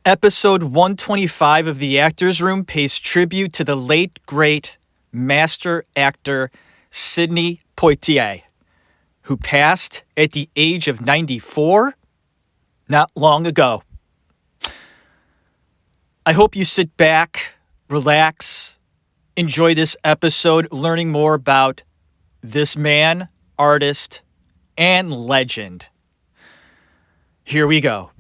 Episode 125 of The Actors Room pays tribute to the late, great master actor Sidney Poitier, who passed at the age of 94 not long ago. I hope you sit back, relax, enjoy this episode, learning more about this man, artist, and legend. Here we go.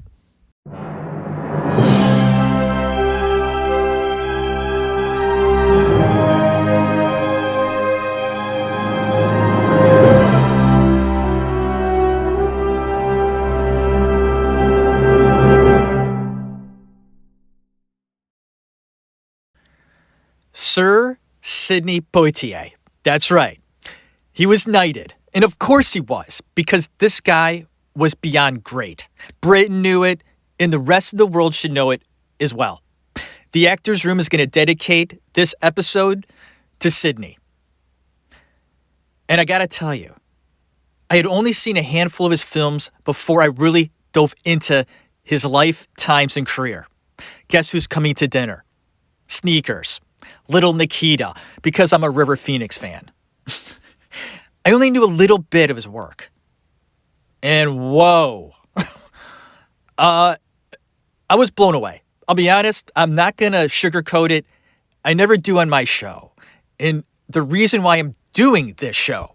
Sir Sidney Poitier. That's right. He was knighted. And of course he was, because this guy was beyond great. Britain knew it, and the rest of the world should know it as well. The Actors Room is going to dedicate this episode to Sidney. And I got to tell you, I had only seen a handful of his films before I really dove into his life, times, and career. Guess who's coming to dinner? Sneakers. Little Nikita, because I'm a River Phoenix fan. I only knew a little bit of his work. And whoa. I was blown away. I'll be honest, I'm not going to sugarcoat it. I never do on my show. And the reason why I'm doing this show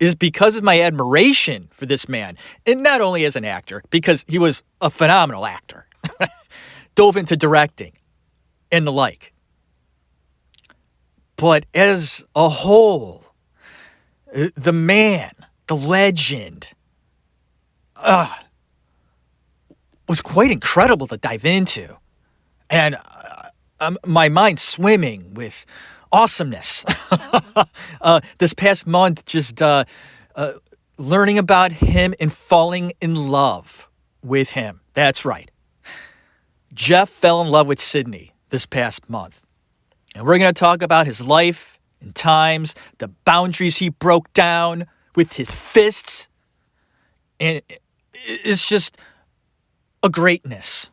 is because of my admiration for this man. And not only as an actor, because he was a phenomenal actor. Dove into directing and the like. But as a whole, the man, the legend, was quite incredible to dive into. And my mind's swimming with awesomeness. This past month, just learning about him and falling in love with him. That's right. Jeff fell in love with Sidney this past month. And we're going to talk about his life and times, the boundaries he broke down with his fists. And it's just a greatness.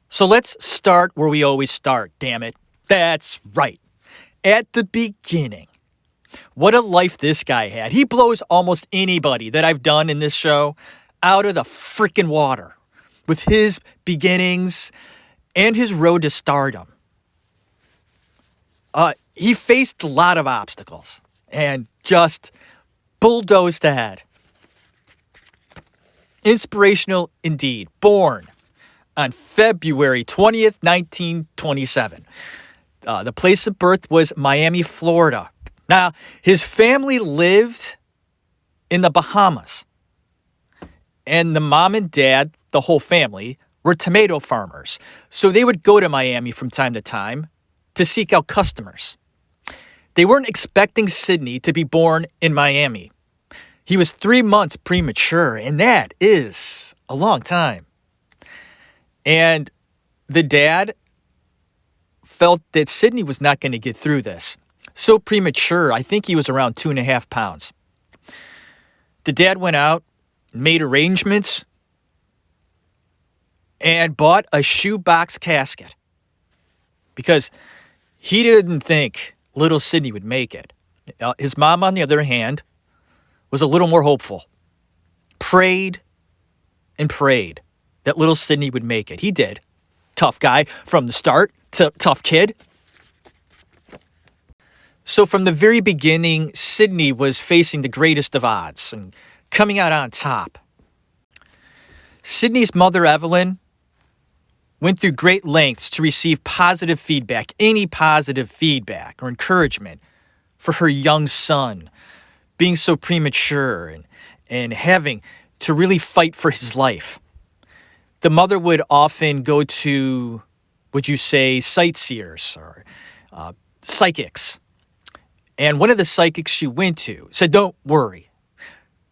So let's start where we always start, damn it. That's right. At the beginning. What a life this guy had. He blows almost anybody that I've done in this show out of the freaking water with his beginnings and his road to stardom. He faced a lot of obstacles and just bulldozed ahead. Inspirational indeed. Born on February 20th, 1927. The place of birth was Miami, Florida. Now, his family lived in the Bahamas. And the mom and dad, the whole family, were tomato farmers. So they would go to Miami from time to time to seek out customers. They weren't expecting Sidney to be born in Miami. He was 3 months premature, and that is a long time. And the dad felt that Sidney was not going to get through this. So premature, I think he was around 2.5 pounds. The dad went out, made arrangements, and bought a shoebox casket because he didn't think little Sidney would make it. His mom, on the other hand, was a little more hopeful. Prayed and prayed that little Sidney would make it. He did. Tough guy from the start, tough kid. So from the very beginning, Sidney was facing the greatest of odds and coming out on top. Sidney's mother, Evelyn, went through great lengths to receive positive feedback, any positive feedback or encouragement for her young son being so premature and having to really fight for his life. The mother would often go to, would you say, sightseers or psychics. And one of the psychics she went to said, "Don't worry.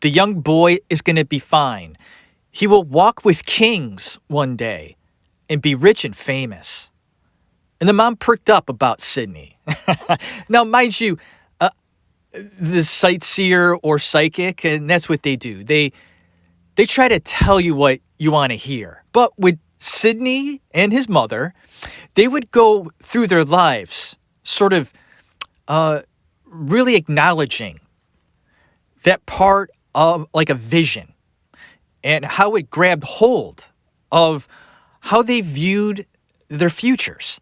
The young boy is going to be fine. He will walk with kings one day and be rich and famous." And the mom perked up about Sidney. Now, mind you, the sightseer or psychic, and that's what they do. They try to tell you what you want to hear, but with Sidney and his mother, they would go through their lives sort of really acknowledging that part of like a vision and how it grabbed hold of how they viewed their futures.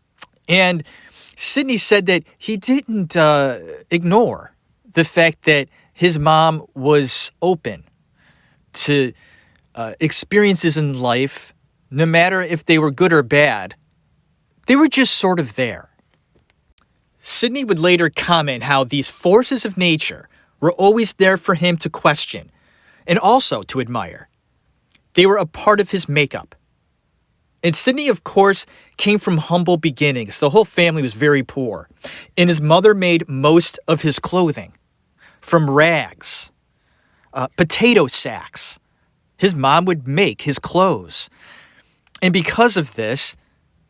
And Sidney said that he didn't ignore the fact that his mom was open to experiences in life, no matter if they were good or bad. They were just sort of there. Sidney would later comment how these forces of nature were always there for him to question and also to admire. They were a part of his makeup. And Sidney, of course, came from humble beginnings. The whole family was very poor. And his mother made most of his clothing from rags, potato sacks. His mom would make his clothes. And because of this,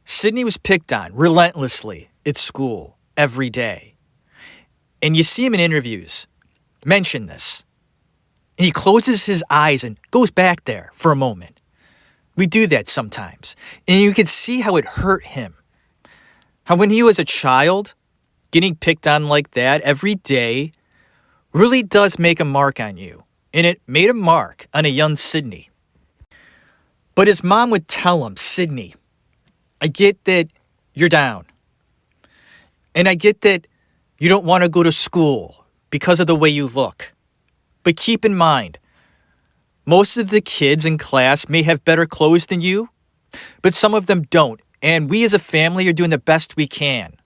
Sidney was picked on relentlessly at school every day. And you see him in interviews mention this. And he closes his eyes and goes back there for a moment. We do that sometimes. And you can see how it hurt him. How when he was a child, getting picked on like that every day really does make a mark on you. And it made a mark on a young Sidney. But his mom would tell him, Sidney, I get that you're down. And I get that you don't want to go to school because of the way you look. But keep in mind, most of the kids in class may have better clothes than you, but some of them don't. And we as a family are doing the best we can.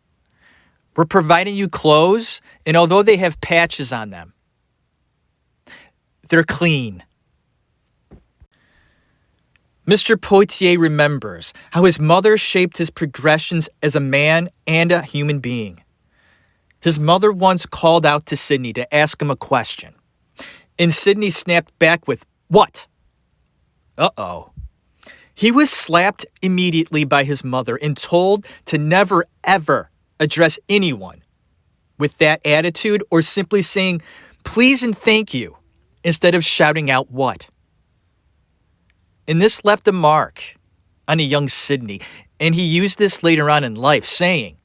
We're providing you clothes, and although they have patches on them, they're clean. Mr. Poitier remembers how his mother shaped his progressions as a man and a human being. His mother once called out to Sidney to ask him a question, and Sidney snapped back with, "What?" Uh-oh. He was slapped immediately by his mother and told to never, ever address anyone with that attitude or simply saying, please and thank you, instead of shouting out what. And this left a mark on a young Sidney, and he used this later on in life, saying,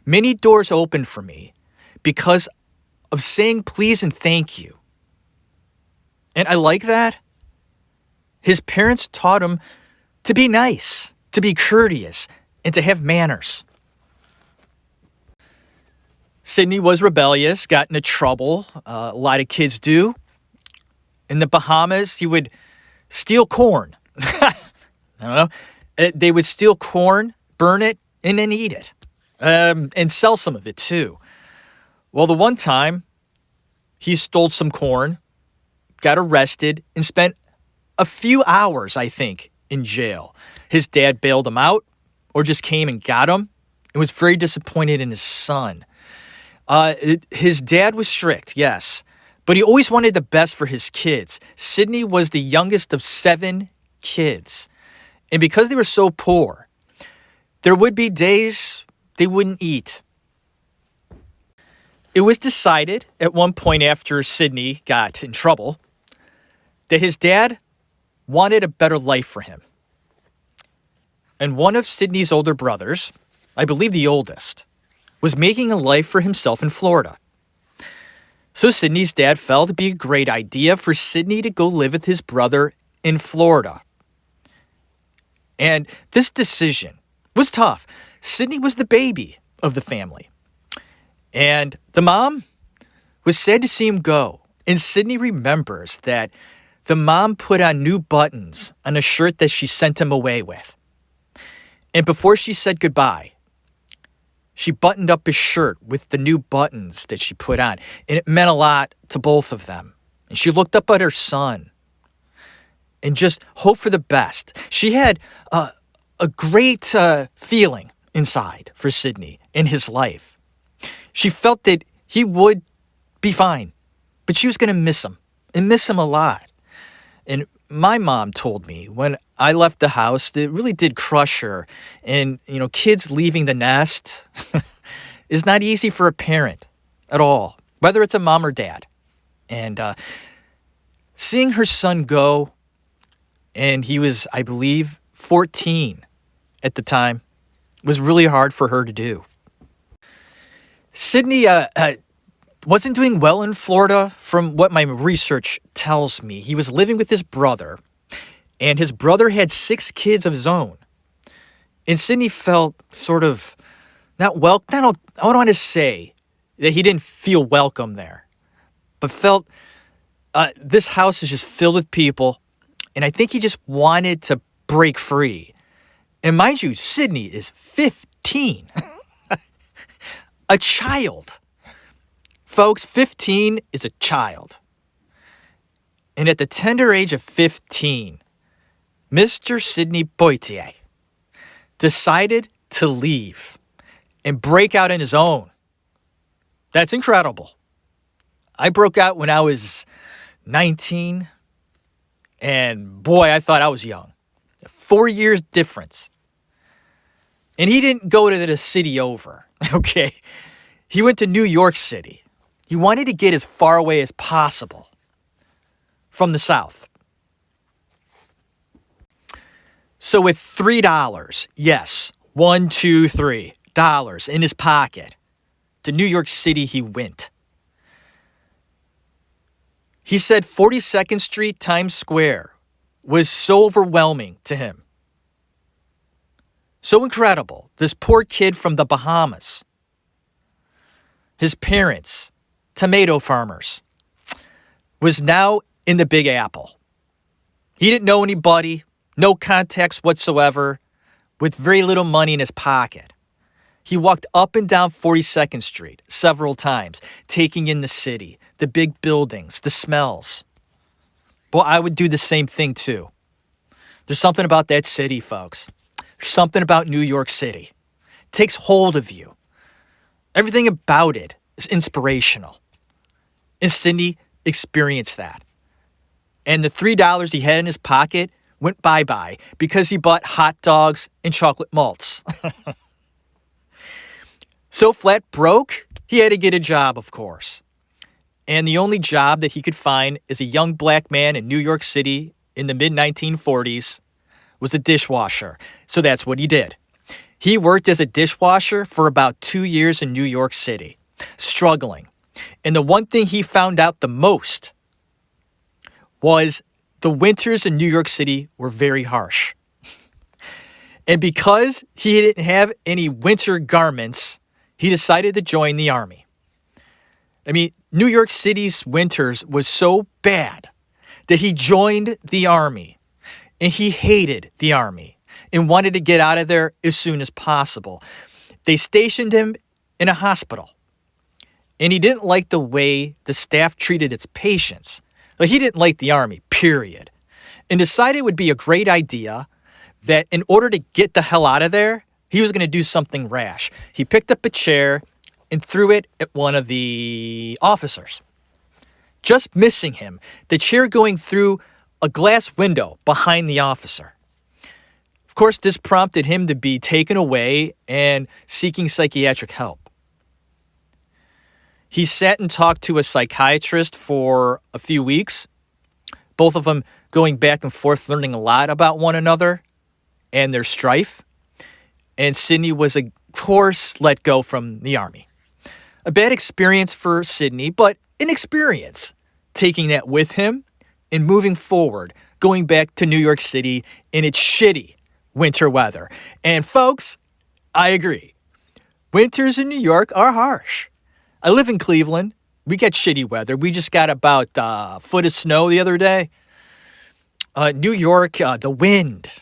many doors opened for me because of saying please and thank you. And I like that. His parents taught him to be nice, to be courteous, and to have manners. Sidney was rebellious, got into trouble. A lot of kids do. In the Bahamas, he would steal corn. I don't know. They would steal corn, burn it, and then eat it. And sell some of it, too. Well, the one time, he stole some corn, got arrested, and spent a few hours, I think, in jail. His dad bailed him out or just came and got him and was very disappointed in his son. His dad was strict, yes, but he always wanted the best for his kids. Sidney was the youngest of 7 kids. And because they were so poor, there would be days they wouldn't eat. It was decided at one point after Sidney got in trouble that his dad wanted a better life for him. And one of Sidney's older brothers, I believe the oldest, was making a life for himself in Florida. So Sidney's dad felt it'd be a great idea for Sidney to go live with his brother in Florida. And this decision was tough. Sidney was the baby of the family. And the mom was sad to see him go. And Sidney remembers that the mom put on new buttons on a shirt that she sent him away with. And before she said goodbye, she buttoned up his shirt with the new buttons that she put on. And it meant a lot to both of them. And she looked up at her son and just hoped for the best. She had a great feeling inside for Sidney in his life. She felt that he would be fine, but she was going to miss him and miss him a lot. And my mom told me when I left the house, it really did crush her. And, kids leaving the nest is not easy for a parent at all, whether it's a mom or dad. And seeing her son go, and he was, I believe, 14 at the time. It was really hard for her to do. Sidney wasn't doing well in Florida from what my research tells me. He was living with his brother, and his brother had 6 kids of his own. And Sidney felt sort of I don't want to say that he didn't feel welcome there, but felt this house is just filled with people, and I think he just wanted to break free. And mind you, Sidney is 15. A child. Folks, 15 is a child. And at the tender age of 15, Mr. Sidney Poitier decided to leave and break out on his own. That's incredible. I broke out when I was 19, and boy, I thought I was young. 4 years difference. And he didn't go to the city over, okay? He went to New York City. He wanted to get as far away as possible from the South. So with $3, yes, $1, $2, $3 in his pocket, to New York City he went. He said 42nd Street, Times Square was so overwhelming to him. So incredible. This poor kid from the Bahamas. His parents, tomato farmers, was now in the Big Apple. He didn't know anybody, no contacts whatsoever, with very little money in his pocket. He walked up and down 42nd Street several times, taking in the city, the big buildings, the smells. Well, I would do the same thing too. There's something about that city, folks. There's something about New York City. It takes hold of you. Everything about it is inspirational. And Sidney experienced that. And the $3 he had in his pocket went bye-bye because he bought hot dogs and chocolate malts. So flat broke, he had to get a job, of course. And the only job that he could find as a young black man in New York City in the mid-1940s was a dishwasher. So that's what he did. He worked as a dishwasher for about 2 years in New York City, struggling. And the one thing he found out the most was the winters in New York City were very harsh. And because he didn't have any winter garments, he decided to join the army. I mean, New York City's winters was so bad that he joined the army. And he hated the army and wanted to get out of there as soon as possible. They stationed him in a hospital. And he didn't like the way the staff treated its patients. Like, he didn't like the army, period. And decided it would be a great idea that in order to get the hell out of there, he was going to do something rash. He picked up a chair and threw it at one of the officers, just missing him. The chair going through a glass window behind the officer. Of course, this prompted him to be taken away and seeking psychiatric help. He sat and talked to a psychiatrist for a few weeks, both of them going back and forth, learning a lot about one another and their strife. And Sidney was, of course, let go from the army. A bad experience for Sidney, but an experience, taking that with him and moving forward, going back to New York City in its shitty winter weather. And folks, I agree. Winters in New York are harsh. I live in Cleveland. We get shitty weather. We just got about a foot of snow the other day. New York, the wind,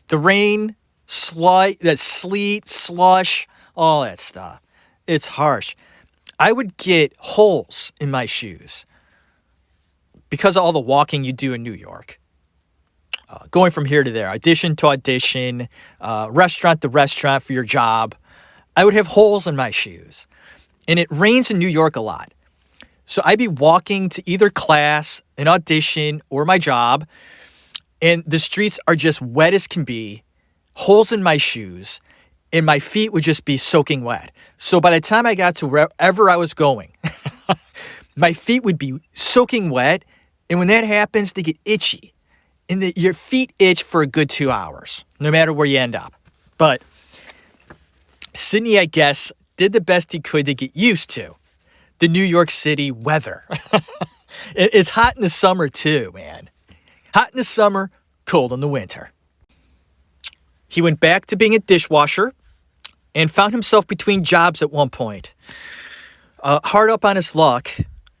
the rain, the sleet, slush, all that stuff. It's harsh. I would get holes in my shoes because of all the walking you do in New York. Going from here to there, audition to audition, restaurant to restaurant for your job. I would have holes in my shoes. And it rains in New York a lot. So I'd be walking to either class, an audition, or my job, and the streets are just wet as can be, holes in my shoes, and my feet would just be soaking wet. So by the time I got to wherever I was going, my feet would be soaking wet, and when that happens, they get itchy. and your feet itch for a good 2 hours, no matter where you end up. But Sidney, I guess, did the best he could to get used to the New York City weather. It's hot in the summer too, man. Hot in the summer, cold in the winter. He went back to being a dishwasher and found himself between jobs at one point. Hard up on his luck,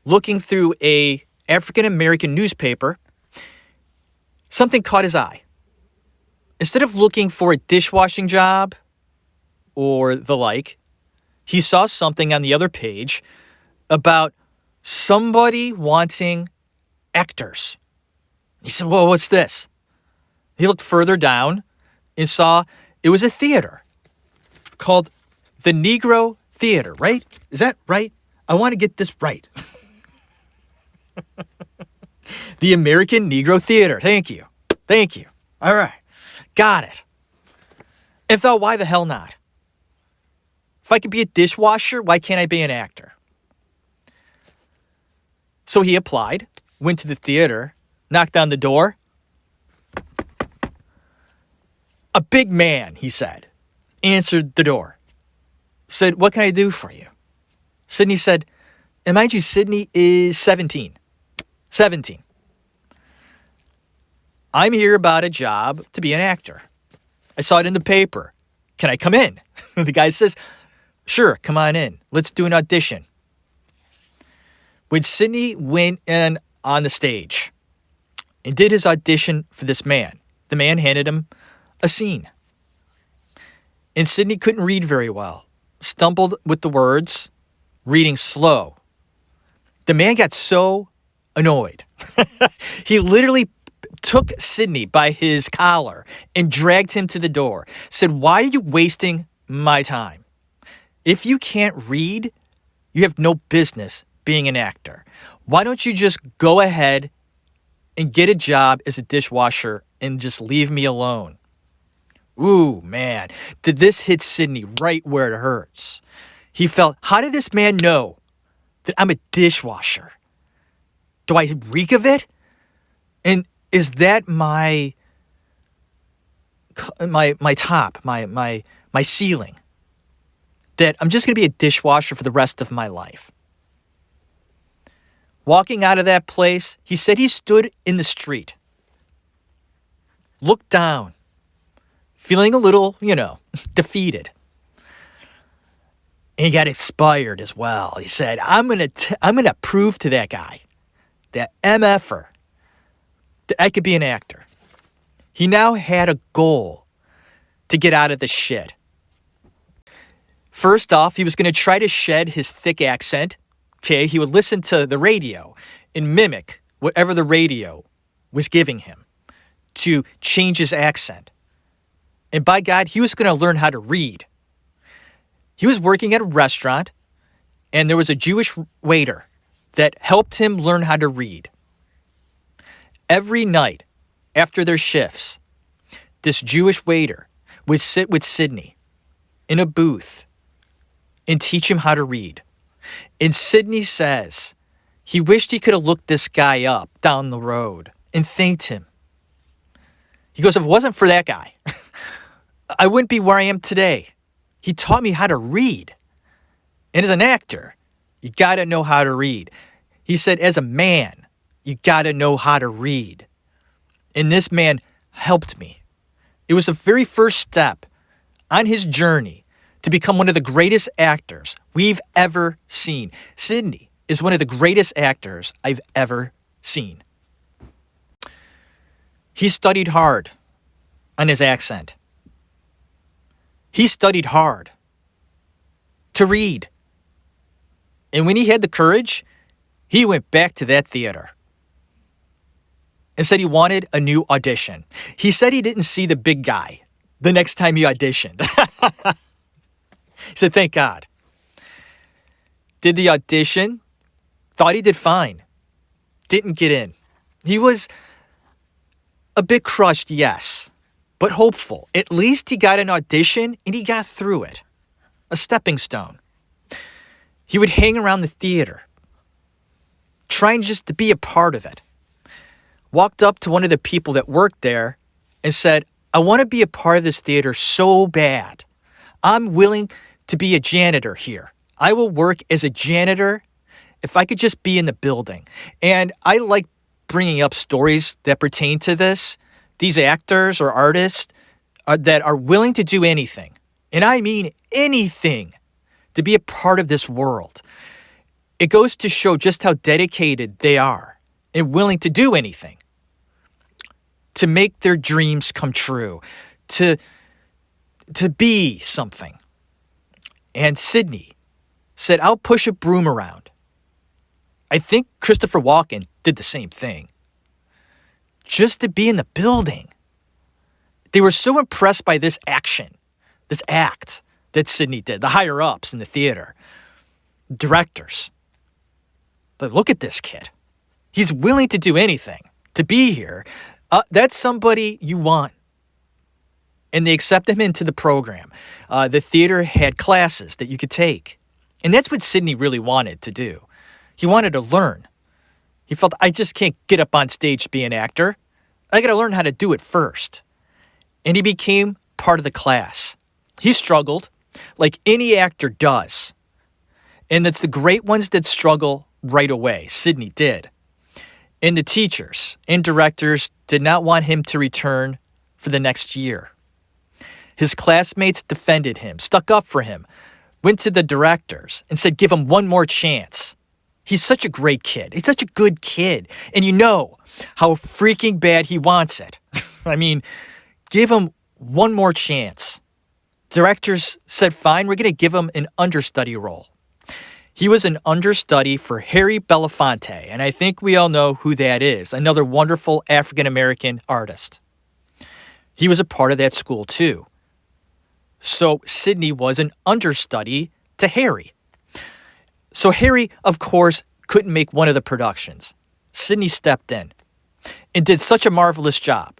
looking through a African-American newspaper, something caught his eye. Instead of looking for a dishwashing job or the like, he saw something on the other page about somebody wanting actors. He said, "Whoa, what's this?" He looked further down and saw it was a theater called the Negro Theater, right? Is that right? I want to get this right. The American Negro Theater. Thank you. Thank you. All right. Got it. And thought, why the hell not? If I could be a dishwasher, why can't I be an actor? So he applied, went to the theater, knocked on the door. A big man, he said, answered the door. Said, "What can I do for you?" Sidney said, and mind you, Sidney is 17. 17. "I'm here about a job to be an actor. I saw it in the paper. Can I come in?" The guy says, "Sure, come on in. Let's do an audition." When Sidney went in on the stage and did his audition for this man, the man handed him a scene. And Sidney couldn't read very well, stumbled with the words, reading slow. The man got so annoyed. He literally took Sidney by his collar and dragged him to the door. Said, "Why are you wasting my time? If you can't read, you have no business being an actor. Why don't you just go ahead and get a job as a dishwasher and just leave me alone?" Ooh, man, did this hit Sidney right where it hurts. He felt, how did this man know that I'm a dishwasher? Do I reek of it? And is that my top, my ceiling? That I'm just going to be a dishwasher for the rest of my life? Walking out of that place, he said he stood in the street, looked down, feeling a little, defeated. And he got inspired as well. He said, I'm gonna prove to that guy, that MFer, that I could be an actor. He now had a goal to get out of the shit. First off, he was going to try to shed his thick accent. Okay, he would listen to the radio and mimic whatever the radio was giving him to change his accent. And by God, he was going to learn how to read. He was working at a restaurant, and there was a Jewish waiter that helped him learn how to read. Every night after their shifts, this Jewish waiter would sit with Sidney in a booth and teach him how to read. And Sidney says he wished he could have looked this guy up down the road and thanked him. He goes, if it wasn't for that guy, I wouldn't be where I am today. He taught me how to read. And as an actor, you got to know how to read. He said, as a man, you got to know how to read. And this man helped me. It was the very first step on his journey to become one of the greatest actors we've ever seen. Sidney is one of the greatest actors I've ever seen. He studied hard on his accent. He studied hard to read. And when he had the courage, he went back to that theater and said he wanted a new audition. He said he didn't see the big guy the next time he auditioned. He said, thank God. Did the audition, thought he did fine, didn't get in. He was a bit crushed, yes, but hopeful. At least he got an audition and he got through it. A stepping stone. He would hang around the theater, trying just to be a part of it. walked up to one of the people that worked there and said, I want to be a part of this theater so bad. I'm willing to be a janitor here. I will work as a janitor if I could just be in the building. And I like bringing up stories that pertain to this. These actors or artists that are willing to do anything, and I mean anything, to be a part of this world. It goes to show just how dedicated they are and willing to do anything to make their dreams come true, to be something. And Sidney said, I'll push a broom around. I think Christopher Walken did the same thing. Just to be in the building. They were so impressed by this action, this act that Sidney did, the higher-ups in the theater, directors. But look at this kid. He's willing to do anything to be here. That's somebody you want. And they accept him into the program. The theater had classes that you could take. And that's what Sidney really wanted to do. He wanted to learn. He felt, I just can't get up on stage to be an actor. I got to learn how to do it first. And he became part of the class. He struggled like any actor does. And it's the great ones that struggle right away. Sidney did. And the teachers and directors did not want him to return for the next year. His classmates defended him, stuck up for him, went to the directors and said, give him one more chance. He's such a great kid. He's such a good kid. And you know how freaking bad he wants it. I mean, give him one more chance. Directors said, fine, we're going to give him an understudy role. He was an understudy for Harry Belafonte, and I think we all know who that is, another wonderful African-American artist. He was a part of that school too. So Sidney was an understudy to Harry. So Harry, of course, couldn't make one of the productions. Sidney stepped in and did such a marvelous job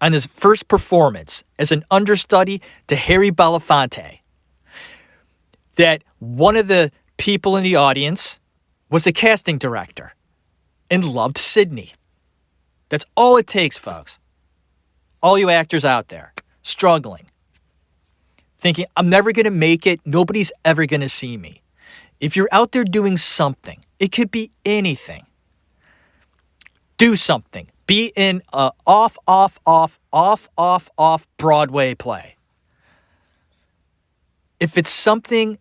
on his first performance as an understudy to Harry Belafonte that one of the people in the audience was the casting director and loved Sidney. That's all it takes, folks. All you actors out there struggling, thinking, I'm never going to make it. Nobody's ever going to see me. If you're out there doing something, it could be anything. Do something. Be in a off Broadway play. If it's something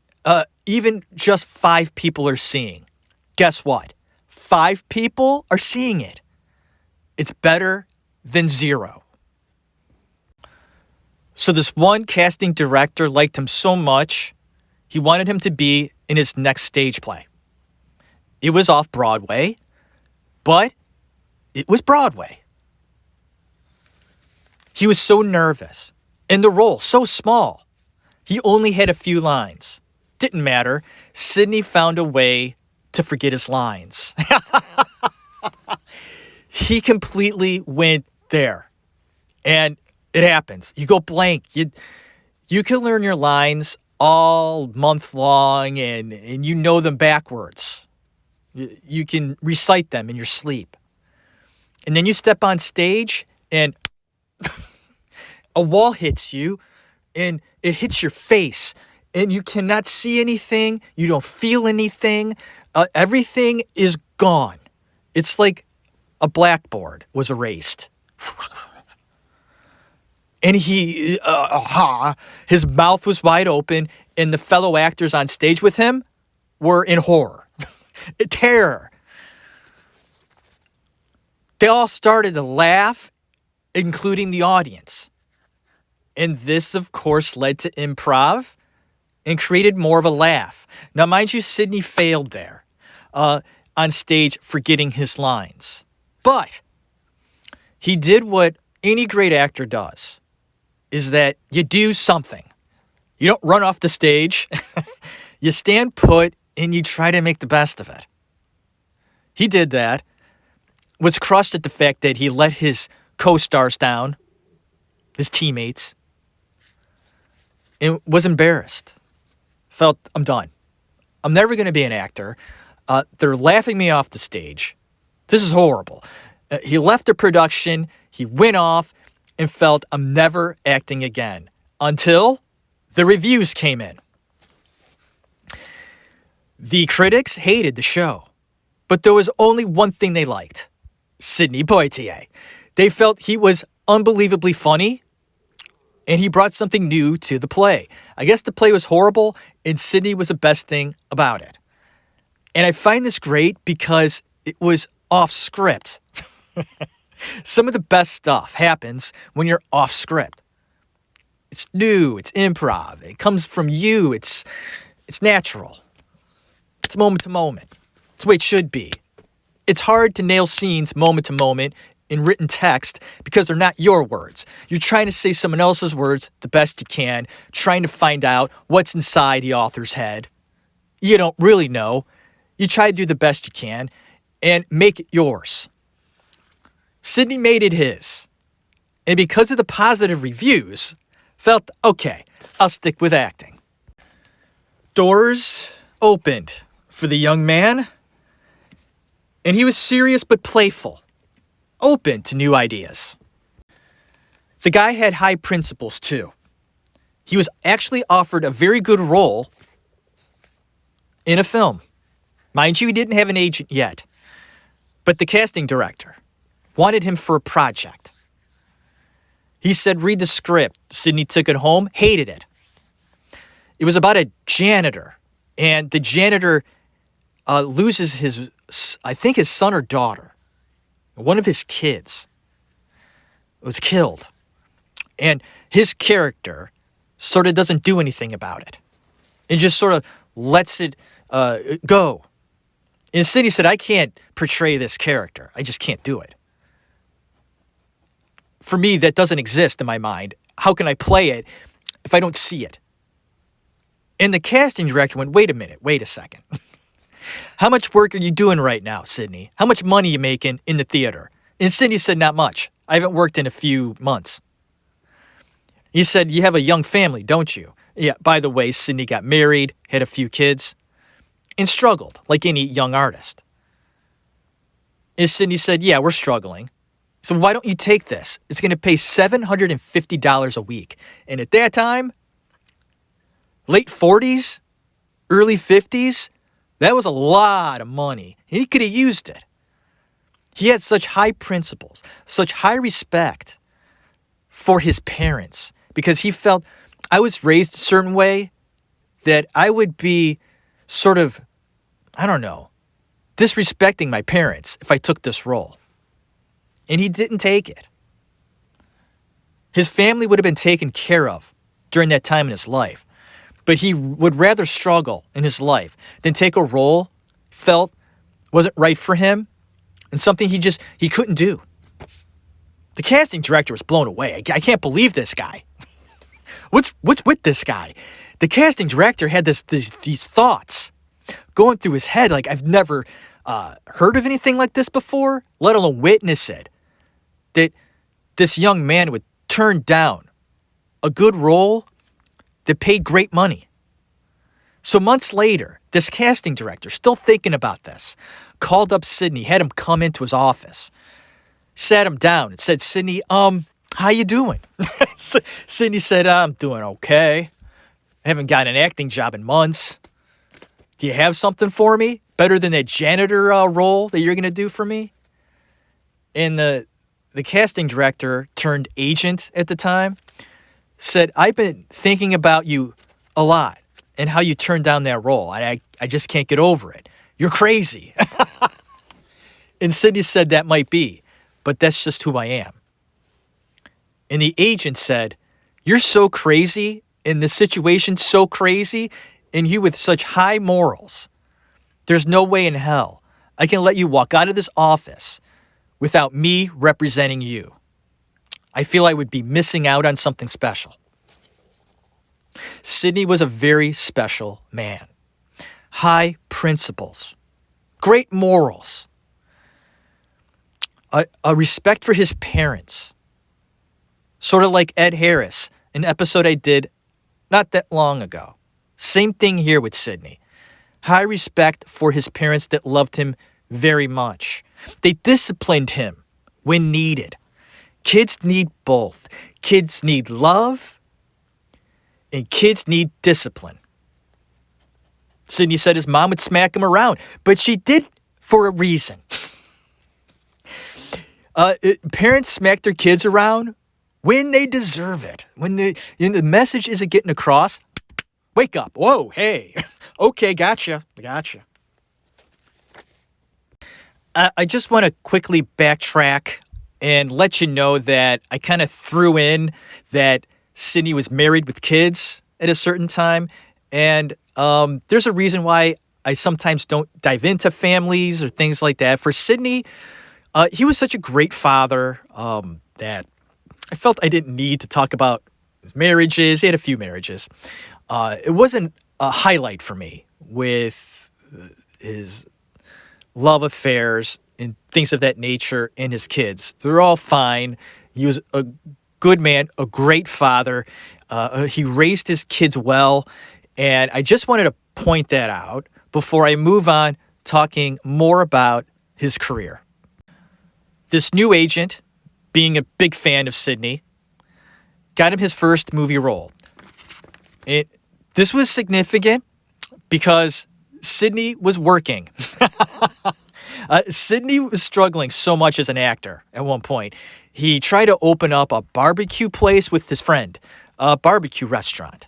even just 5 people are seeing, guess what? 5 people are seeing it. It's better than 0. So this one casting director liked him so much, he wanted him to be in his next stage play. It was off Broadway, but it was Broadway. He was so nervous, and the role so small. He only had a few lines. Didn't matter. Sidney found a way to forget his lines. He completely went there. And it happens. You go blank. You can learn your lines all month long and you know them backwards. You can recite them in your sleep. And then you step on stage and a wall hits you and it hits your face. And you cannot see anything. You don't feel anything. Everything is gone. It's like a blackboard was erased. And his mouth was wide open, and the fellow actors on stage with him were in horror, terror. They all started to laugh, including the audience. And this, of course, led to improv and created more of a laugh. Now, mind you, Sidney failed there on stage forgetting his lines. But he did what any great actor does, is that you do something. You don't run off the stage. You stand put and you try to make the best of it. He did that, was crushed at the fact that he let his co-stars down, his teammates, and was embarrassed. Felt, I'm done. I'm never going to be an actor. They're laughing me off the stage. This is horrible. He left the production, he went off, and felt, I'm never acting again. Until the reviews came in. The critics hated the show, but there was only one thing they liked: Sidney Poitier. They felt he was unbelievably funny, and he brought something new to the play. I guess the play was horrible, and Sidney was the best thing about it. And I find this great because it was off script. Some of the best stuff happens when you're off script. It's new, it's improv, it comes from you, it's natural. It's moment to moment. It's the way it should be. It's hard to nail scenes moment to moment in written text because they're not your words. You're trying to say someone else's words the best you can, trying to find out what's inside the author's head. You don't really know. You try to do the best you can and make it yours. Sidney made it his. And because of the positive reviews, felt, okay, I'll stick with acting. Doors opened for the young man, and he was serious but playful, open to new ideas. The guy had high principles too. He was actually offered a very good role in a film. Mind you, he didn't have an agent yet, but the casting director wanted him for a project. He said, read the script. Sidney took it home, hated it. It was about a janitor, and the janitor loses his son or daughter. One of his kids was killed, and his character sort of doesn't do anything about it and just sort of lets it go. And Sidney said, I can't portray this character. I just can't do it. For me, that doesn't exist in my mind. How can I play it if I don't see it? And the casting director went, wait a second. How much work are you doing right now, Sidney? How much money are you making in the theater? And Sidney said, not much. I haven't worked in a few months. He said, you have a young family, don't you? Yeah, by the way, Sidney got married, had a few kids, and struggled like any young artist. And Sidney said, yeah, we're struggling. So why don't you take this? It's going to pay $750 a week. And at that time, late 40s, early 50s, that was a lot of money. And he could have used it. He had such high principles, such high respect for his parents, because he felt, I was raised a certain way that I would be sort of, disrespecting my parents if I took this role. And he didn't take it. His family would have been taken care of during that time in his life. But he would rather struggle in his life than take a role he felt wasn't right for him and something he couldn't do. The casting director was blown away. I can't believe this guy. What's with this guy? The casting director had these thoughts going through his head like, I've never heard of anything like this before, let alone witness it. That this young man would turn down a good role that paid great money. So months later, this casting director, still thinking about this, called up Sidney, had him come into his office, sat him down and said, Sidney, how you doing? Sidney said, I'm doing okay. I haven't got an acting job in months. Do you have something for me? Better than that janitor role that you're going to do for me? And the casting director turned agent at the time said, I've been thinking about you a lot and how you turned down that role. I just can't get over it. You're crazy. And Sidney said, that might be, but that's just who I am. And the agent said, you're so crazy, and the situation's so crazy, and you with such high morals. There's no way in hell I can let you walk out of this office without me representing you. I feel I would be missing out on something special. Sidney was a very special man. High principles, great morals, a respect for his parents. Sort of like Ed Harris, an episode I did not that long ago. Same thing here with Sidney. High respect for his parents that loved him very much. They disciplined him when needed. Kids need both. Kids need love, and kids need discipline. Sidney said his mom would smack him around, but she did for a reason. Parents smack their kids around when they deserve it. When the message isn't getting across, wake up. Whoa, hey. Okay, gotcha. I just want to quickly backtrack and let you know that I kind of threw in that Sidney was married with kids at a certain time. And there's a reason why I sometimes don't dive into families or things like that. For Sidney, he was such a great father that I felt I didn't need to talk about his marriages. He had a few marriages. It wasn't a highlight for me with his love affairs and things of that nature and his kids. They're all fine. He was a good man, a great father. He raised his kids well. And I just wanted to point that out before I move on talking more about his career. This new agent, being a big fan of Sidney, got him his first movie role. This was significant because Sidney was working. Sidney was struggling so much as an actor at one point. He tried to open up a barbecue place with his friend, a barbecue restaurant.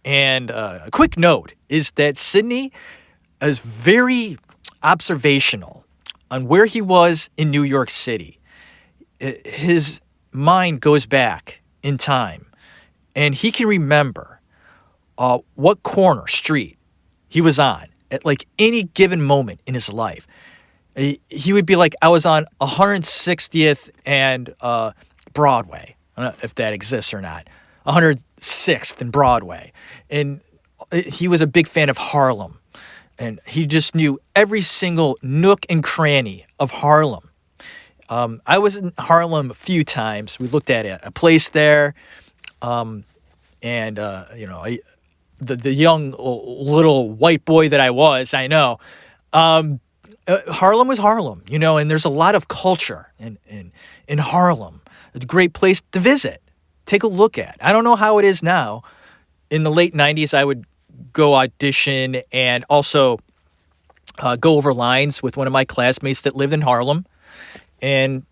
And a quick note is that Sidney is very observational on where he was in New York City. His mind goes back in time, and he can remember what corner street he was on at like any given moment in his life. He would be like, I was on 160th and Broadway. I don't know if that exists or not. 106th and Broadway. And he was a big fan of Harlem. And he just knew every single nook and cranny of Harlem. I was in Harlem a few times. We looked at a place there. The young little white boy that I was, I know. Harlem was Harlem, and there's a lot of culture in Harlem. A great place to visit. Take a look at. I don't know how it is now. In the late 90s, I would go audition and also go over lines with one of my classmates that lived in Harlem. And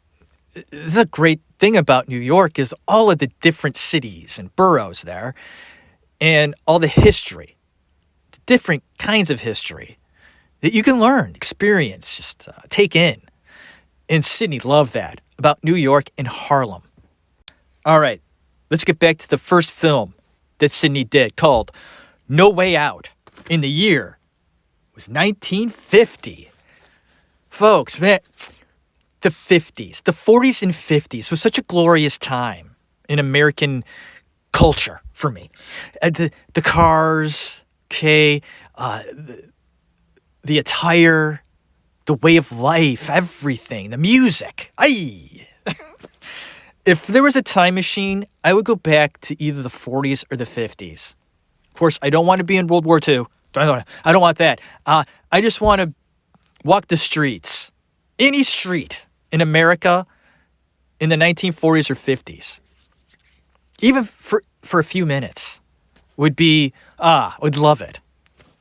this is a great thing about New York is all of the different cities and boroughs there and all the history, the different kinds of history that you can learn, experience, just take in. And Sidney loved that about New York and Harlem. All right, let's get back to the first film that Sidney did called No Way Out. In the year was 1950. Folks, man, the 50s, the 40s and 50s was such a glorious time in American culture for me. The cars, okay, the attire, the way of life, everything, the music. Aye. If there was a time machine, I would go back to either the 40s or the 50s. Of course, I don't want to be in World War II. I don't want that. I just want to walk the streets, any street in America in the 1940s or 50s. Even for a few minutes would love it.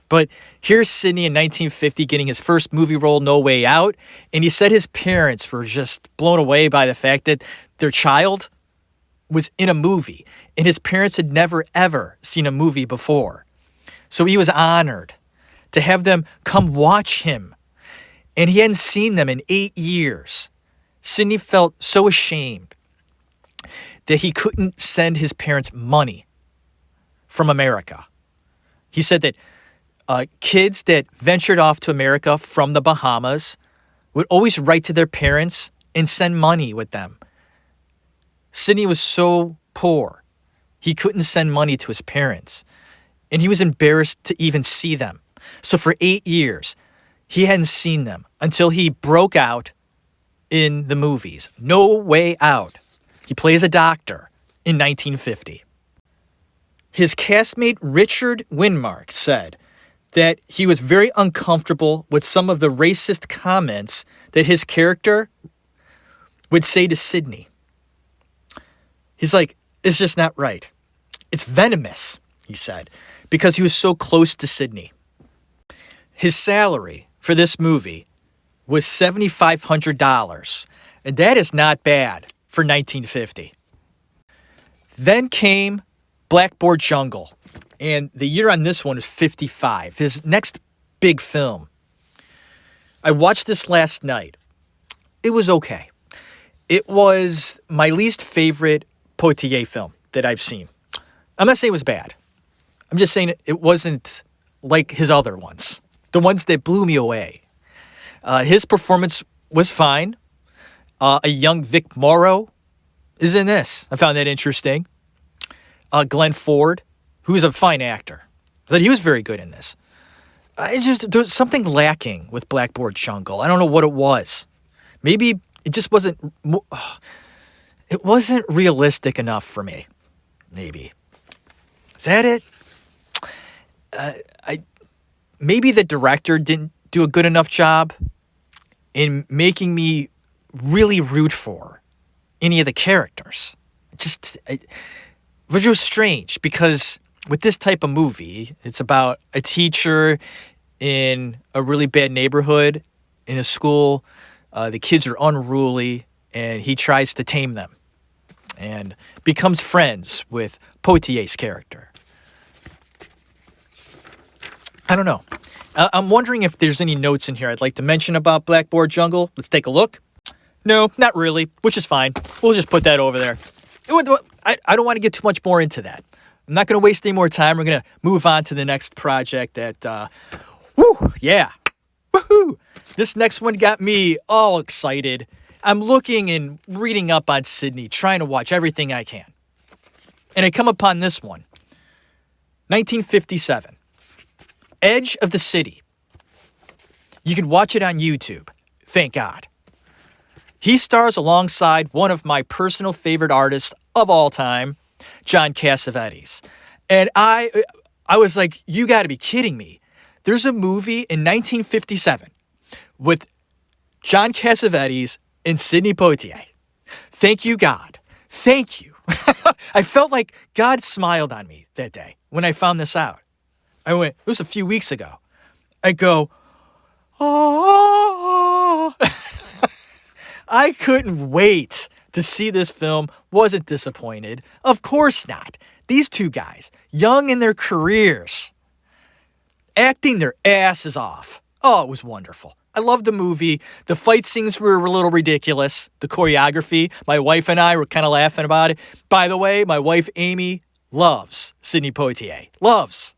But here's Sidney in 1950 getting his first movie role, No Way Out. And he said his parents were just blown away by the fact that their child was in a movie. And his parents had never, ever seen a movie before. So he was honored to have them come watch him. And he hadn't seen them in 8 years. Sidney felt so ashamed that he couldn't send his parents money from America. He said that kids that ventured off to America from the Bahamas would always write to their parents and send money with them. Sidney was so poor, he couldn't send money to his parents. And he was embarrassed to even see them. So for 8 years, he hadn't seen them until he broke out in the movies. No Way Out. He plays a doctor in 1950. His castmate Richard Winmark said that he was very uncomfortable with some of the racist comments that his character would say to Sidney, he's like, it's just not right. It's venomous, he said, because he was so close to Sidney. His salary for this movie was $7,500, and that is not bad for 1950. Then came Blackboard Jungle, and the year on this one is 55, his next big film. I watched this last night. It was okay. It was my least favorite Poitier film that I've seen. I'm not saying it was bad. I'm just saying it wasn't like his other ones, the ones that blew me away. His performance was fine. A young Vic Morrow is in this. I found that interesting. Glenn Ford, who's a fine actor, but he was very good in this. There was something lacking with Blackboard Jungle. I don't know what it was. Maybe it just wasn't. It wasn't realistic enough for me. Maybe. Is that it? Maybe the director didn't do a good enough job in making me really root for any of the characters. Which was strange because with this type of movie, it's about a teacher in a really bad neighborhood in a school. The kids are unruly, and he tries to tame them and becomes friends with Poitier's character. I don't know. I'm wondering if there's any notes in here I'd like to mention about Blackboard Jungle. Let's take a look. No, not really, which is fine. We'll just put that over there. I don't want to get too much more into that. I'm not going to waste any more time. We're going to move on to the next project that, woohoo! This next one got me all excited. I'm looking and reading up on Sidney, trying to watch everything I can. And I come upon this one. 1957. Edge of the City. You can watch it on YouTube. Thank God. He stars alongside one of my personal favorite artists of all time, John Cassavetes. And I was like, you got to be kidding me. There's a movie in 1957 with John Cassavetes and Sidney Poitier. Thank you, God. Thank you. I felt like God smiled on me that day when I found this out. It was a few weeks ago. I go, oh. I couldn't wait to see this film. Wasn't disappointed. Of course not. These two guys, young in their careers, acting their asses off. Oh, it was wonderful. I loved the movie. The fight scenes were a little ridiculous. The choreography, my wife and I were kind of laughing about it. By the way, my wife, Amy, loves Sidney Poitier. Loves.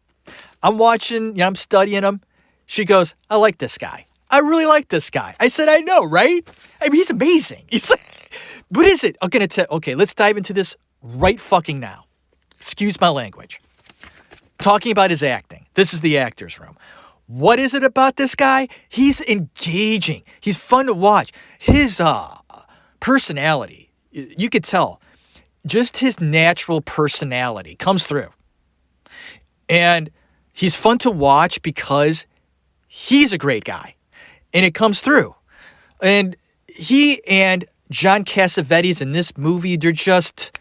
I'm watching, I'm studying him. She goes, I like this guy. I really like this guy. I said, I know, right? I mean, he's amazing. What is it? Okay, let's dive into this right fucking now. Excuse my language. Talking about his acting. This is the actor's room. What is it about this guy? He's engaging. He's fun to watch. His personality, you could tell. Just his natural personality comes through. And he's fun to watch because he's a great guy. And it comes through. And he and John Cassavetes in this movie, they're just,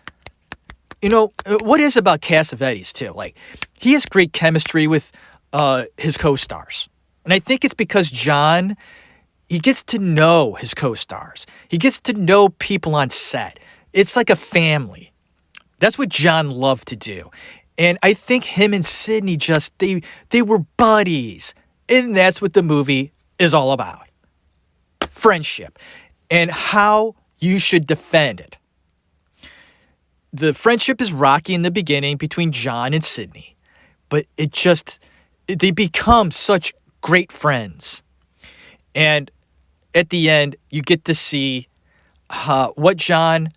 what is about Cassavetes too? Like, he has great chemistry with his co-stars. And I think it's because John, he gets to know his co-stars. He gets to know people on set. It's like a family. That's what John loved to do. And I think him and Sidney they were buddies. And that's what the movie is all about. Friendship. And how you should defend it. The friendship is rocky in the beginning between John and Sidney. But they become such great friends. And at the end, you get to see what John,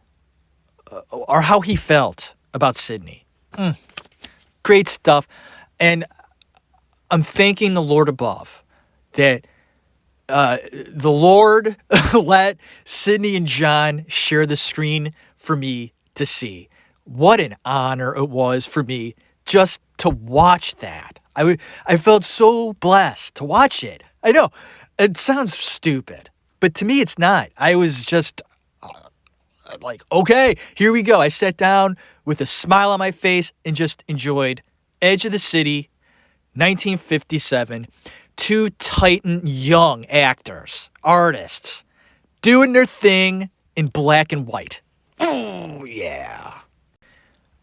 or how he felt about Sidney. Great stuff. And I'm thanking the Lord above that the Lord let Sidney and John share the screen for me to see. What an honor it was for me just to watch that. I felt so blessed to watch it. I know, it sounds stupid, but to me it's not. I was just I'm like, okay, here we go. I sat down with a smile on my face and just enjoyed Edge of the City, 1957. Two titan young actors, artists, doing their thing in black and white. Oh, yeah.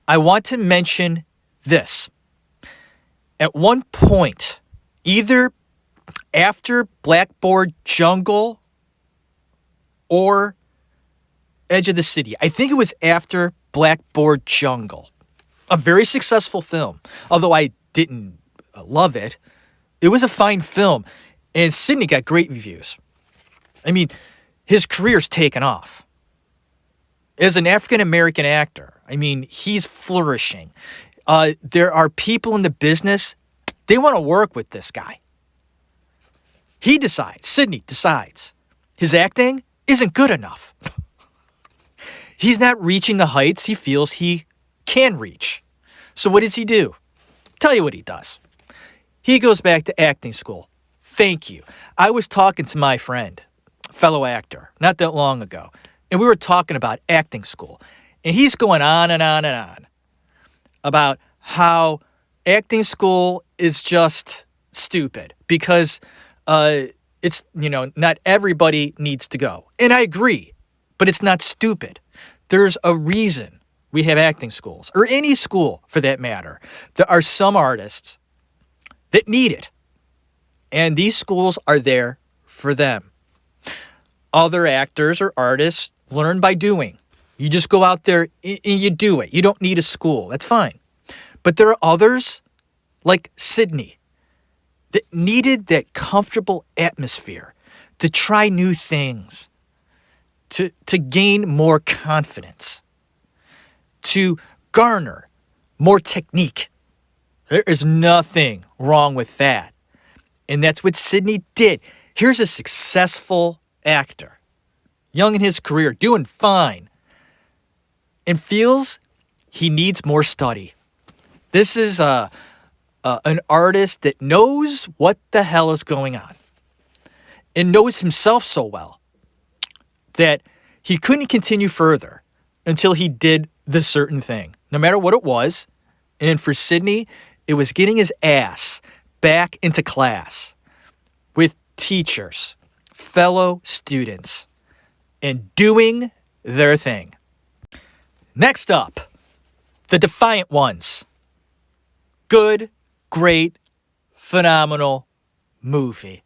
I want to mention this. At one point, either after Blackboard Jungle or Edge of the City, I think it was after Blackboard Jungle, a very successful film, although I didn't love it. It was a fine film, and Sidney got great reviews. I mean, his career's taken off. As an African-American actor, I mean, he's flourishing. There are people in the business, they want to work with this guy. Sidney decides, his acting isn't good enough. He's not reaching the heights he feels he can reach. So what does he do? Tell you what he does. He goes back to acting school. Thank you. I was talking to my friend, fellow actor, not that long ago, and we were talking about acting school. And he's going on and on and on about how acting school is just stupid because it's, not everybody needs to go. And I agree, but it's not stupid. There's a reason we have acting schools, or any school for that matter. There are some artists that need it, and these schools are there for them. Other actors or artists learn by doing. You just go out there and you do it. You don't need a school. That's fine. But there are others, like Sidney, that needed that comfortable atmosphere to try new things, to gain more confidence, to garner more technique. There is nothing wrong with that. And that's what Sidney did. Here's a successful actor, young in his career, doing fine, and feels he needs more study. This is an artist that knows what the hell is going on and knows himself so well that he couldn't continue further until he did the certain thing, no matter what it was. And for Sidney, it was getting his ass back into class with teachers, fellow students, and doing their thing. Next up, the Defiant Ones. Good, great, phenomenal movie.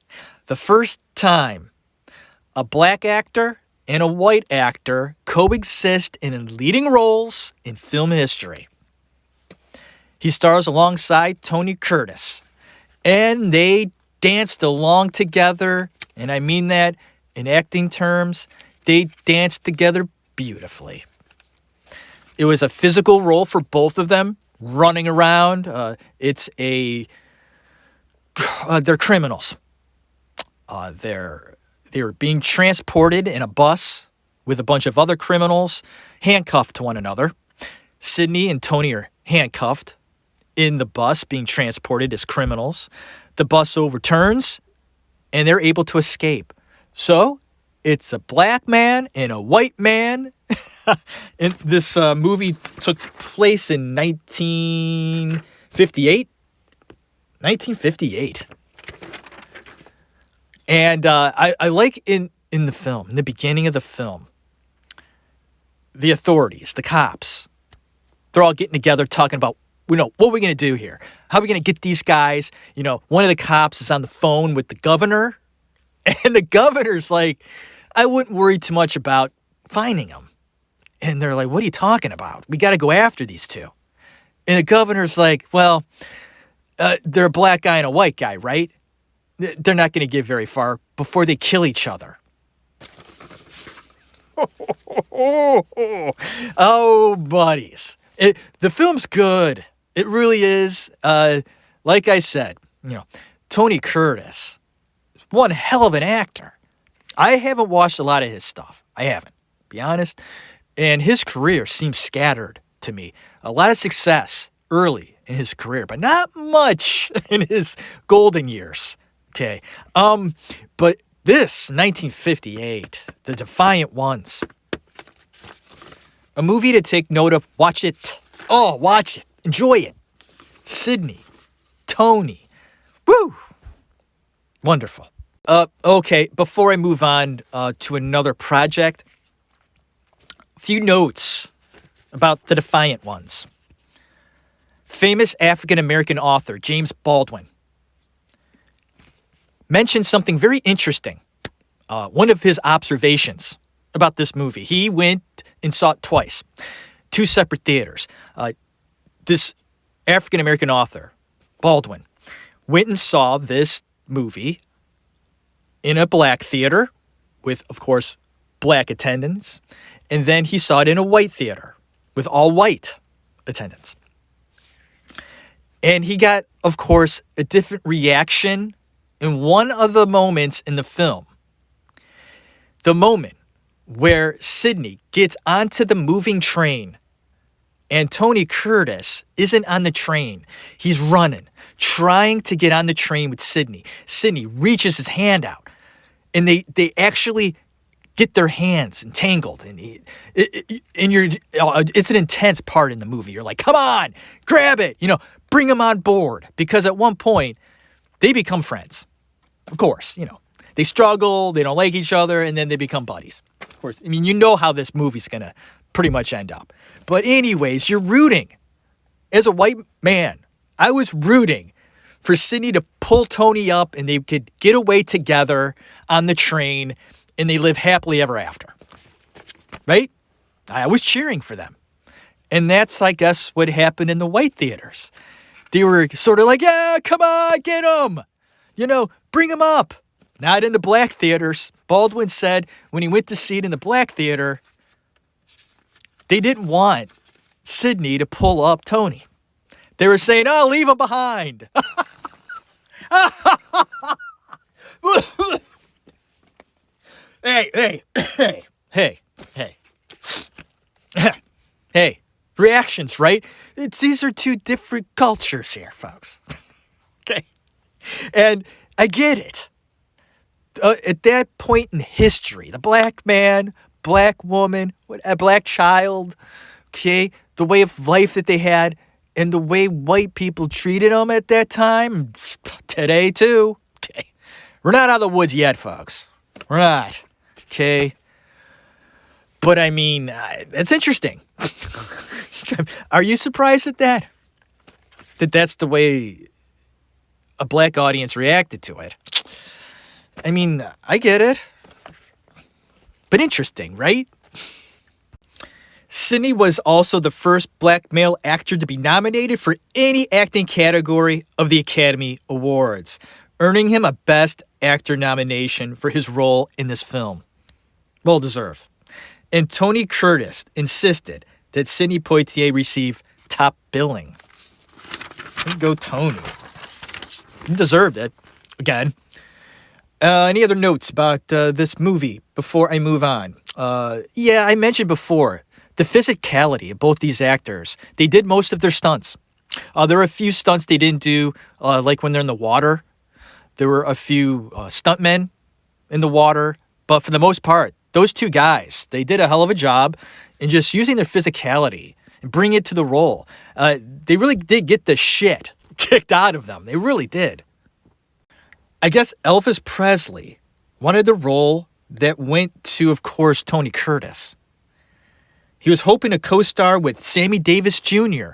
The first time a black actor and a white actor coexist in leading roles in film history. He stars alongside Tony Curtis, and they danced along together, and I mean that in acting terms. They danced together beautifully. It was a physical role for both of them, running around. They're criminals. They were being transported in a bus with a bunch of other criminals, handcuffed to one another. Sidney and Tony are handcuffed in the bus, being transported as criminals. The bus overturns, and they're able to escape. So, it's a black man and a white man. And this movie took place in 1958. 1958. And I like in the film, in the beginning of the film, the authorities, the cops, they're all getting together talking about, what are we going to do here? How are we going to get these guys? One of the cops is on the phone with the governor, and the governor's like, I wouldn't worry too much about finding them. And they're like, what are you talking about? We got to go after these two. And the governor's like, well, they're a black guy and a white guy, right? They're not going to get very far before they kill each other. Oh, buddies. The film's good. It really is. Like I said, Tony Curtis, one hell of an actor. I haven't watched a lot of his stuff. I haven't, be honest. And his career seems scattered to me. A lot of success early in his career, but not much in his golden years. Okay. But this, 1958, The Defiant Ones, A movie to take note of. Watch it. Oh, watch it. Enjoy it. Sidney. Tony. Woo! Wonderful. Okay, before I move on to another project, a few notes about the Defiant Ones. Famous African-American author James Baldwin mentioned something very interesting. One of his observations about this movie. He went and saw it twice, 2 separate theaters. This African-American author, Baldwin, went and saw this movie in a black theater with, of course, black attendance. And then he saw it in a white theater with all white attendance. And he got, of course, a different reaction in one of the moments in the film. The moment where Sidney gets onto the moving train and Tony Curtis isn't on the train. He's running, trying to get on the train with Sidney. Sidney reaches his hand out, and they actually get their hands entangled. And it's an intense part in the movie. You're like, come on, grab it, bring them on board. Because at one point, they become friends. Of course, they struggle, they don't like each other, and then they become buddies. Of course, you know how this movie's going to pretty much end up. But anyways, you're rooting. As a white man, I was rooting for Sidney to pull Tony up and they could get away together on the train and they live happily ever after. Right? I was cheering for them. And that's, I guess, what happened in the white theaters. They were sort of like, yeah, come on, get him. Bring him up. Not in the black theaters. Baldwin said when he went to see it in the black theater, they didn't want Sidney to pull up Tony. They were saying, oh, leave him behind. Hey, reactions, right? These are 2 different cultures here, folks. Okay. And I get it. At that point in history, the black man, black woman, a black child, okay, the way of life that they had, and the way white people treated them at that time, today too. Okay, we're not out of the woods yet, folks. We're not. Okay, but that's interesting. Are you surprised at that? That's the way a black audience reacted to it. I get it. But interesting, right? Sidney was also the first black male actor to be nominated for any acting category of the Academy Awards, earning him a Best Actor nomination for his role in this film. Well deserved. And Tony Curtis insisted that Sidney Poitier receive top billing. There you go, Tony. He deserved it. Again. Any other notes about this movie before I move on? I mentioned before the physicality of both these actors. They did most of their stunts. There were a few stunts they didn't do, like when they're in the water. There were a few stuntmen in the water. But for the most part, those 2 guys, they did a hell of a job in just using their physicality and bring it to the role. They really did get the shit kicked out of them. They really did. I guess Elvis Presley wanted the role that went to, of course, Tony Curtis. He was hoping to co-star with Sammy Davis Jr.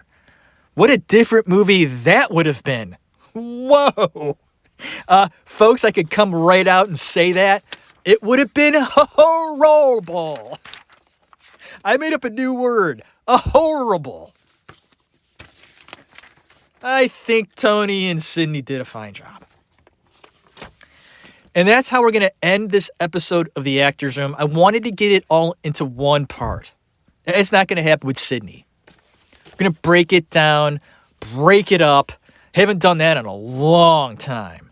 What a different movie that would have been. Whoa. Folks, I could come right out and say that. It would have been horrible. I made up a new word. Horrible. I think Tony and Sidney did a fine job. And that's how we're going to end this episode of The Actors Room. I wanted to get it all into one part. It's not going to happen with Sidney. I'm going to break it down, break it up. Haven't done that in a long time.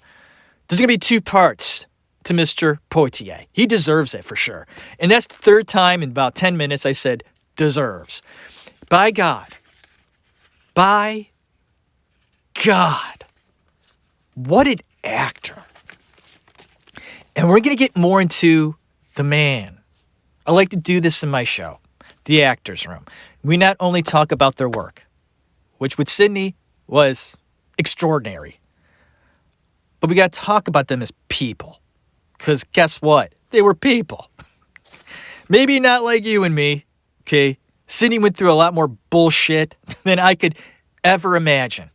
There's going to be 2 parts to Mr. Poitier. He deserves it for sure. And that's the 3rd time in about 10 minutes I said deserves. By God. By God. What an actor. And we're going to get more into the man. I like to do this in my show. the actors' room. We not only talk about their work, which with Sidney was extraordinary, but we got to talk about them as people. Because guess what? They were people. Maybe not like you and me, okay? Sidney went through a lot more bullshit than I could ever imagine.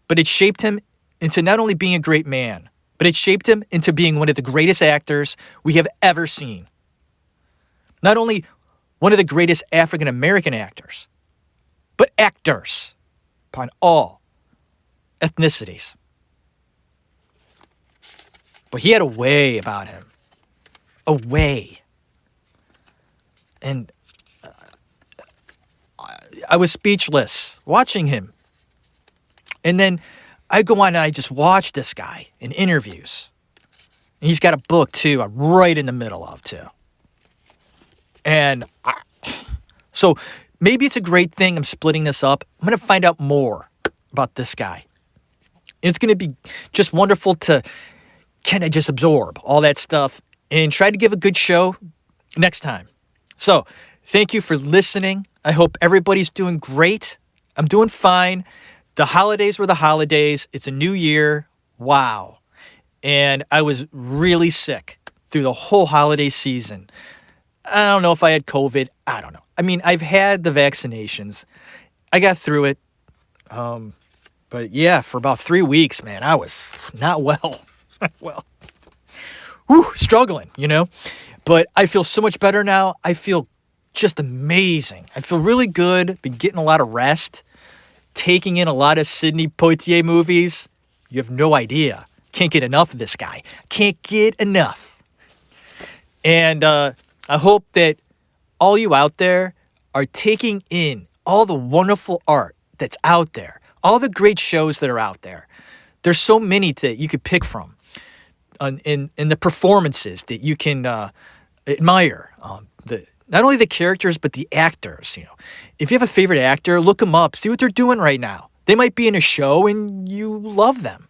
But it shaped him into not only being a great man, but it shaped him into being one of the greatest actors we have ever seen. Not only one of the greatest African American actors, but actors upon all ethnicities. But he had a way about him. A way. And I was speechless watching him. And then I go on and I just watch this guy in interviews. And he's got a book, too, I'm right in the middle of, too. And so maybe it's a great thing I'm splitting this up. I'm going to find out more about this guy. It's going to be just wonderful to kind of just absorb all that stuff and try to give a good show next time. So thank you for listening. I hope everybody's doing great. I'm doing fine. The holidays were the holidays. It's a new year. Wow. And I was really sick through the whole holiday season. I don't know if I had COVID. I don't know. I mean, I've had the vaccinations. I got through it. But yeah, for about 3 weeks, man, I was not well. Struggling, you know. But I feel so much better now. I feel just amazing. I feel really good. Been getting a lot of rest. Taking in a lot of Sidney Poitier movies. You have no idea. Can't get enough of this guy. Can't get enough. And I hope that all you out there are taking in all the wonderful art that's out there. All the great shows that are out there. There's so many that you could pick from. In the performances that you can admire. Not only the characters, but the actors. You know, if you have a favorite actor, look them up. See what they're doing right now. They might be in a show and you love them.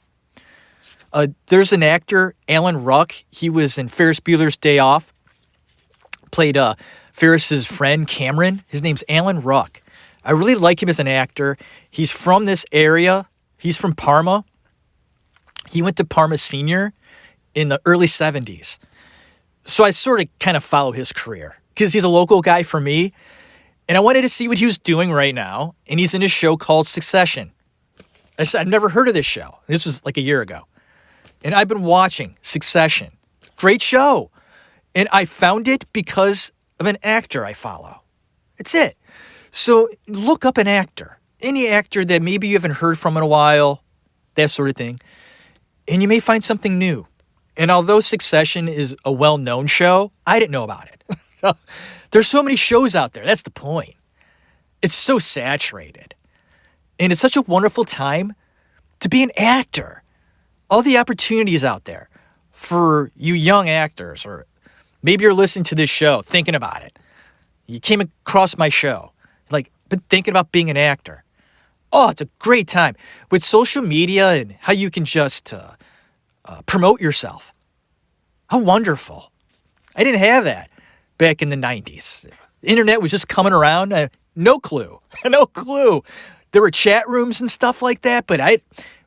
There's an actor, Alan Ruck. He was in Ferris Bueller's Day Off. Played Ferris's friend, Cameron. His name's Alan Ruck. I really like him as an actor. He's from this area. He's from Parma. He went to Parma Senior in the early 70s. So I sort of kind of follow his career because he's a local guy for me. And I wanted to see what he was doing right now. And he's in a show called Succession. I said, I've never heard of this show. This was like a year ago. And I've been watching Succession. Great show. And I found it because of an actor I follow. That's it. So look up an actor. Any actor that maybe you haven't heard from in a while. That sort of thing. And you may find something new. And although Succession is a well-known show, I didn't know about it. There's so many shows out there. That's the point. It's so saturated. And it's such a wonderful time to be an actor. All the opportunities out there for you young actors, or maybe you're listening to this show, thinking about it. You came across my show, like, been thinking about being an actor. Oh, it's a great time. With social media and how you can just promote yourself. How wonderful. I didn't have that back in the 90s. The internet was just coming around. No clue. No clue. There were chat rooms and stuff like that, but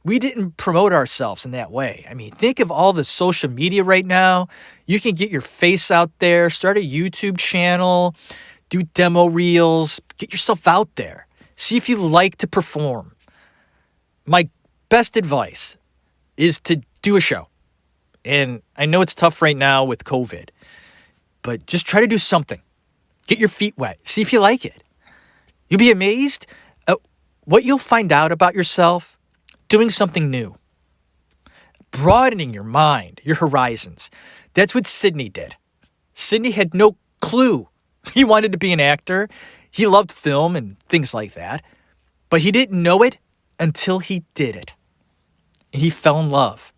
we didn't promote ourselves in that way. I mean, think of all the social media right now. You can get your face out there, start a YouTube channel, do demo reels, get yourself out there. See if you like to perform. My best advice is to do a show. And I know it's tough right now with COVID, but just try to do something. Get your feet wet. See if you like it. You'll be amazed at what you'll find out about yourself doing something new. Broadening your mind, your horizons. That's what Sidney did. Sidney had no clue he wanted to be an actor. He loved film and things like that. But he didn't know it until he did it. And he fell in love.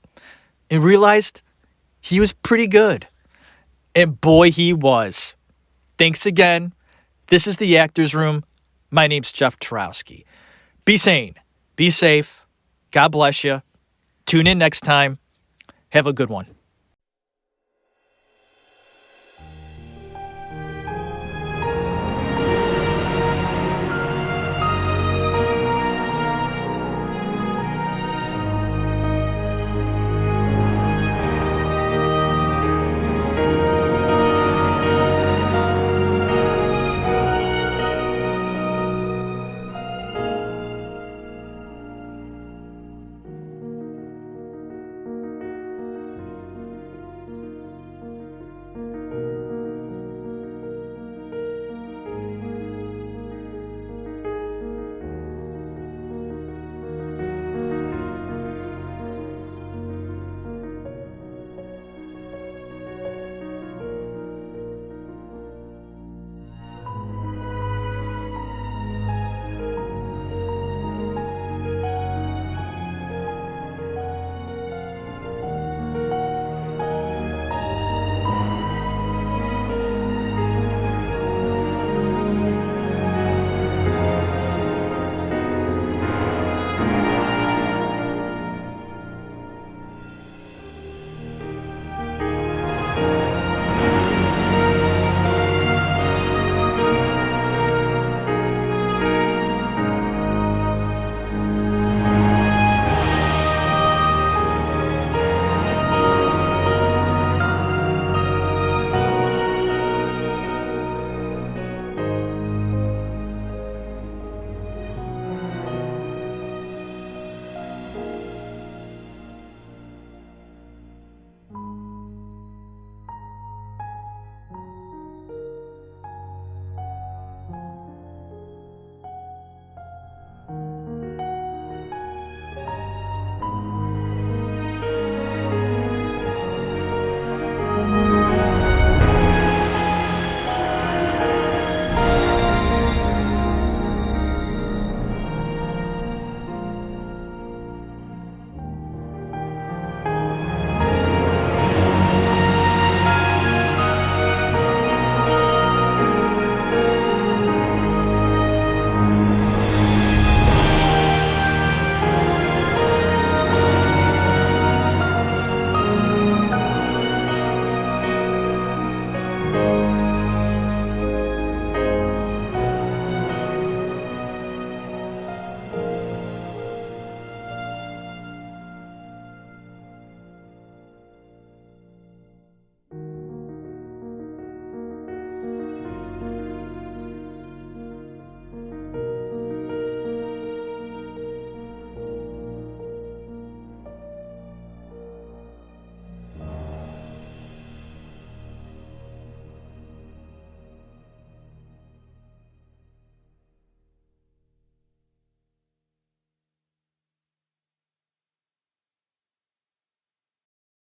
And realized he was pretty good. And boy, he was. Thanks again. This is the Actors Room. My name's Jeff Tarowski. Be sane. Be safe. God bless you. Tune in next time. Have a good one.